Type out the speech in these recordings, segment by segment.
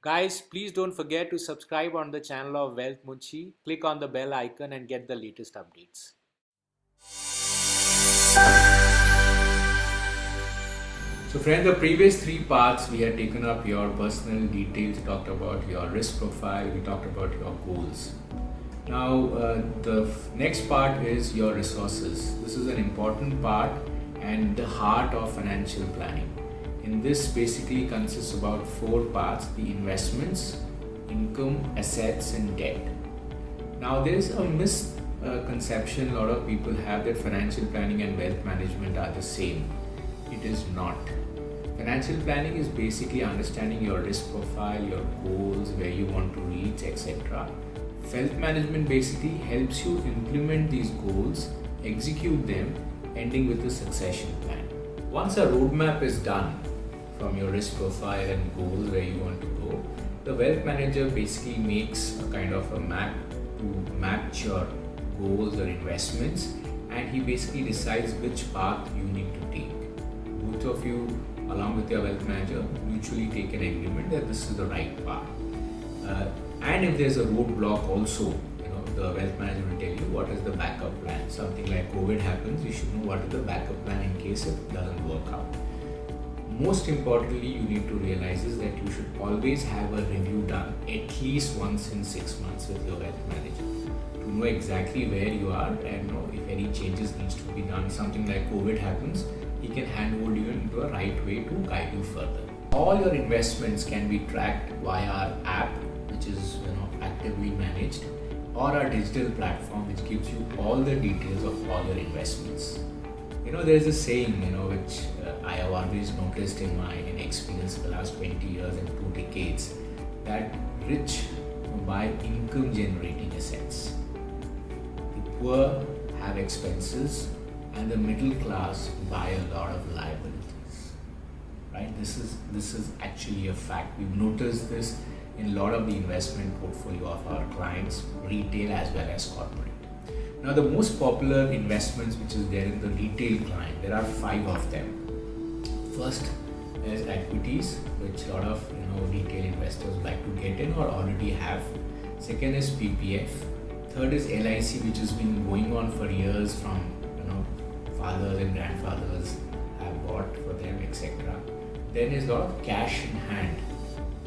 Guys, please don't forget to subscribe on the channel of Wealth Munshi. Click on the bell icon and get the latest updates. So friends, the previous three parts we had taken up your personal details, talked about your risk profile, we talked about your goals. Now the next part is your resources. This is an important part and the heart of financial planning. In this basically consists about four parts: the investments, income, assets and debt. Now there is a misconception a lot of people have that financial planning and wealth management are the same. It is not. Financial planning is basically understanding your risk profile, your goals, where you want to reach, etc. Wealth management basically helps you implement these goals, execute them, ending with a succession plan. Once a roadmap is done from your risk profile and goals where you want to go, the wealth manager basically makes a kind of a map to match your goals or investments, and he basically decides which path you need to take. Both of you, along with your wealth manager, mutually take an agreement that this is the right path. And if there's a roadblock also, the wealth manager will tell you what is the backup plan. Something like COVID happens, you should know what is the backup plan in case it doesn't work out. Most importantly, you need to realize is that you should always have a review done at least once in 6 months with your wealth manager to know exactly where you are and know if any changes needs to be done. Something like COVID happens, he can handhold you into a right way to guide you further. All your investments can be tracked via our app, which is actively managed, or our digital platform, which gives you all the details of all your investments. There is a saying, which I have always noticed in my experience for the last 20 years and 2 decades, that rich buy income generating assets. The poor have expenses and the middle class buy a lot of liabilities. Right? This is actually a fact. We've noticed this in a lot of the investment portfolio of our clients, retail as well as corporate. Now the most popular investments which is there in the retail client, there are 5 of them. First is equities, which a lot of retail investors like to get in or already have. Second is PPF. Third is LIC, which has been going on for years from fathers and grandfathers have bought for them, etc. Then is a lot of cash in hand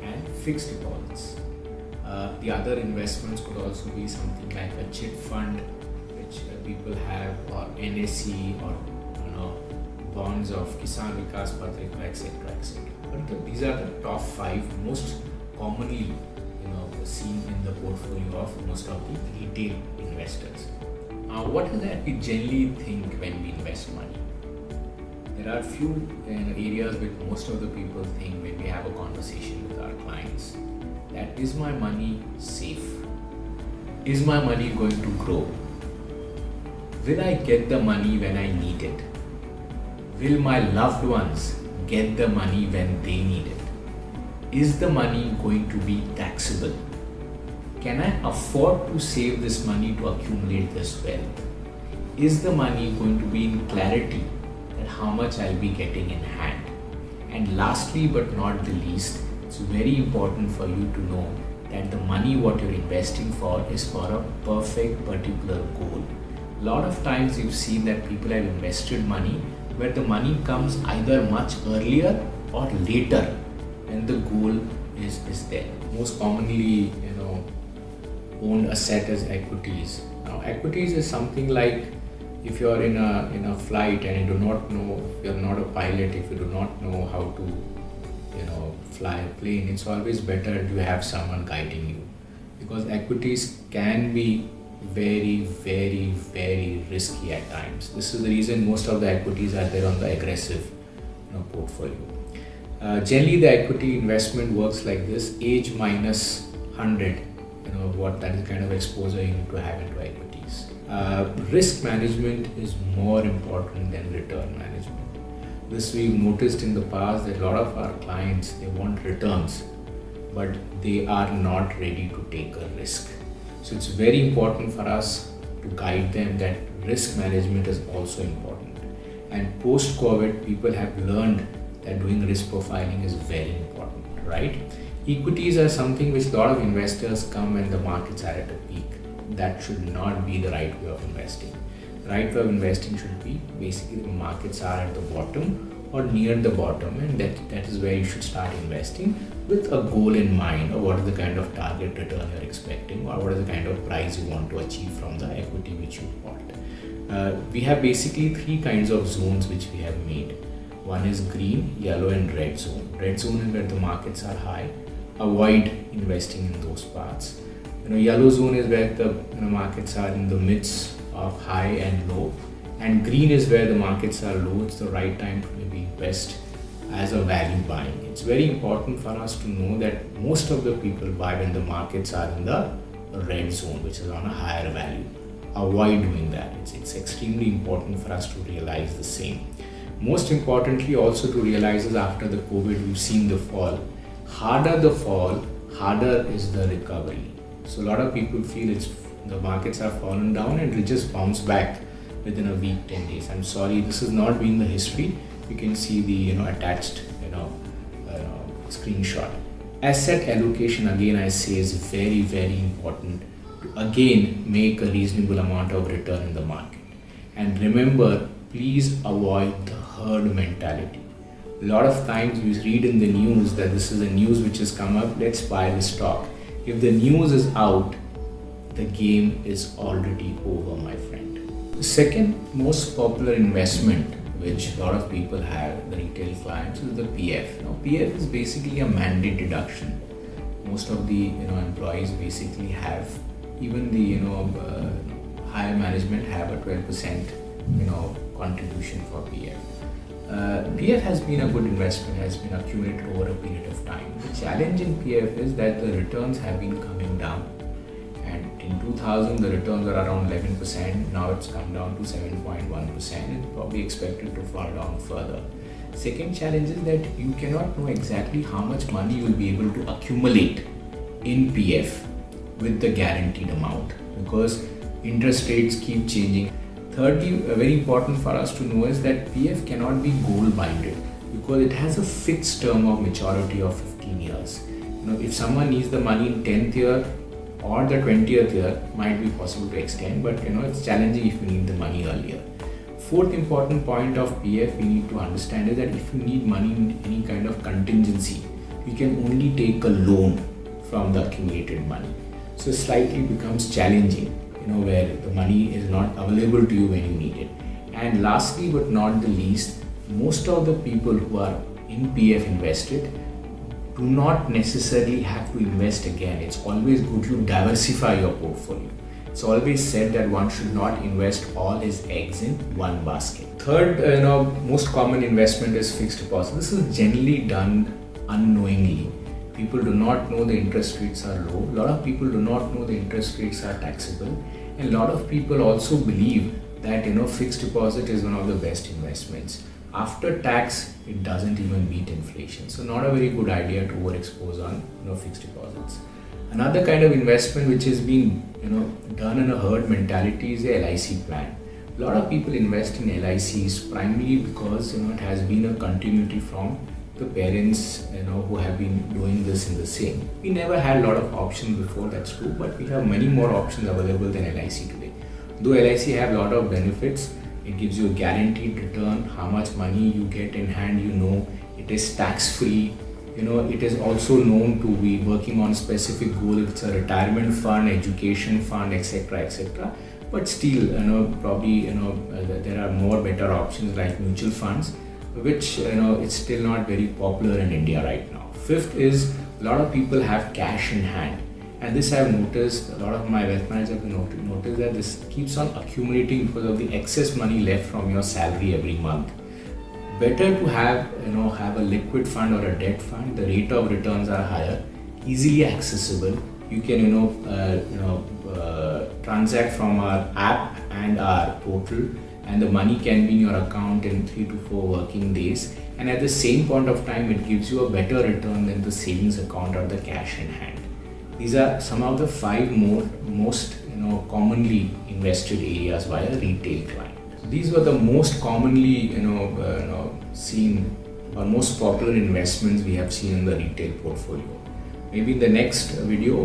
and fixed deposits. The other investments could also be something like a chit fund, which people have, or NSE, or bonds of Kisan Vikas Patrika, etc., etc. But these are the top 5 most commonly seen in the portfolio of most of the retail investors. Now, what is that we generally think when we invest money? There are few areas which most of the people think when we have a conversation with our clients. That is my money safe? Is my money going to grow? Will I get the money when I need it? Will my loved ones get the money when they need it? Is the money going to be taxable? Can I afford to save this money to accumulate this wealth? Is the money going to be in clarity that how much I'll be getting in hand? And lastly but not the least, it's very important for you to know that the money what you're investing for is for a perfect particular goal. A lot of times you've seen that people have invested money where the money comes either much earlier or later when the goal is there. Most commonly, owned asset is equities. Now, equities is something like if you're in a flight and you do not know, if you're not a pilot, if you do not know how to fly a plane, it's always better to have someone guiding you, because equities can be very, very, very risky at times. This is the reason most of the equities are there on the aggressive portfolio. Generally, the equity investment works like this: age minus 100. What that is kind of exposure you need to have into equities. Risk management is more important than return management. This we've noticed in the past that a lot of our clients, they want returns, but they are not ready to take a risk. So it's very important for us to guide them that risk management is also important. And post-COVID, people have learned that doing risk profiling is very important, right? Equities are something which a lot of investors come when the markets are at a peak. That should not be the right way of investing. The right way of investing should be basically the markets are at the bottom or near the bottom, and that is where you should start investing with a goal in mind, or what is the kind of target return you're expecting, or what is the kind of price you want to achieve from the equity which you bought. We have basically three kinds of zones which we have made. One is green, yellow and red zone. Red zone is where the markets are high. Avoid investing in those parts. Yellow zone is where the markets are in the midst of high and low, and green is where the markets are low. It's the right time to maybe invest as a value buying. It's very important for us to know that most of the people buy when the markets are in the red zone, which is on a higher value. Avoid doing that. It's extremely important for us to realize the same. Most importantly, also to realize is after the COVID, we've seen the fall. Harder the fall, harder is the recovery. So a lot of people feel the markets have fallen down and will just bounce back within a week, 10 days. I'm sorry, this has not been the history. You can see the attached screenshot. Asset allocation, again I say, is very, very important to again make a reasonable amount of return in the market. And remember, please avoid the herd mentality. A lot of times we read in the news that this is a news which has come up, let's buy the stock. If the news is out, the game is already over, my friend. The second most popular investment which a lot of people have, the retail clients, is the PF. Now, PF is basically a mandate deduction. Most of the employees basically have, even the higher management have a 12% contribution for PF. PF has been a good investment, has been accumulated over a period of time. The challenge in PF is that the returns have been coming down, and in 2000 the returns were around 11%. Now it's come down to 7.1% and probably expected to fall down further. Second challenge is that you cannot know exactly how much money you will be able to accumulate in PF with the guaranteed amount, because interest rates keep changing. Thirdly, very important for us to know is that PF cannot be goal binded, because it has a fixed term of maturity of 15 years. If someone needs the money in 10th year or the 20th year, might be possible to extend, but it's challenging if you need the money earlier. Fourth important point of PF we need to understand is that if you need money in any kind of contingency, you can only take a loan from the accumulated money. So it slightly becomes challenging, where the money is not available to you when you need it. And lastly but not the least, most of the people who are in PF invested do not necessarily have to invest again. It's always good to diversify your portfolio. It's always said that one should not invest all his eggs in one basket. Third, most common investment is fixed deposit. This is generally done unknowingly. People do not know the interest rates are low. A lot of people do not know the interest rates are taxable. And a lot of people also believe that fixed deposit is one of the best investments. After tax, it doesn't even beat inflation. So not a very good idea to overexpose on fixed deposits. Another kind of investment which is being done in a herd mentality is a LIC plan. A lot of people invest in LICs primarily because it has been a continuity from the parents who have been doing this in the same. We never had a lot of options before, that's true, but we have many more options available than LIC today. Though LIC have a lot of benefits, it gives you a guaranteed return, how much money you get in hand, it is tax free, it is also known to be working on a specific goal. If it's a retirement fund, education fund, etc. But still, probably there are more better options like mutual funds, which it's still not very popular in India right now. Fifth is a lot of people have cash in hand, and this I've noticed. A lot of my wealth managers have noticed that this keeps on accumulating because of the excess money left from your salary every month. Better to have have a liquid fund or a debt fund. The rate of returns are higher, easily accessible. You can transact from our app and our portal, and the money can be in your account in 3 to 4 working days, and at the same point of time it gives you a better return than the savings account or the cash in hand. These are some of the 5 most commonly invested areas by a retail client. These were the most commonly seen or most popular investments we have seen in the retail portfolio. Maybe in the next video,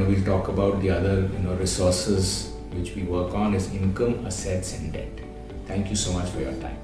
we'll talk about the other resources which we work on is income, assets, and debt. Thank you so much for your time.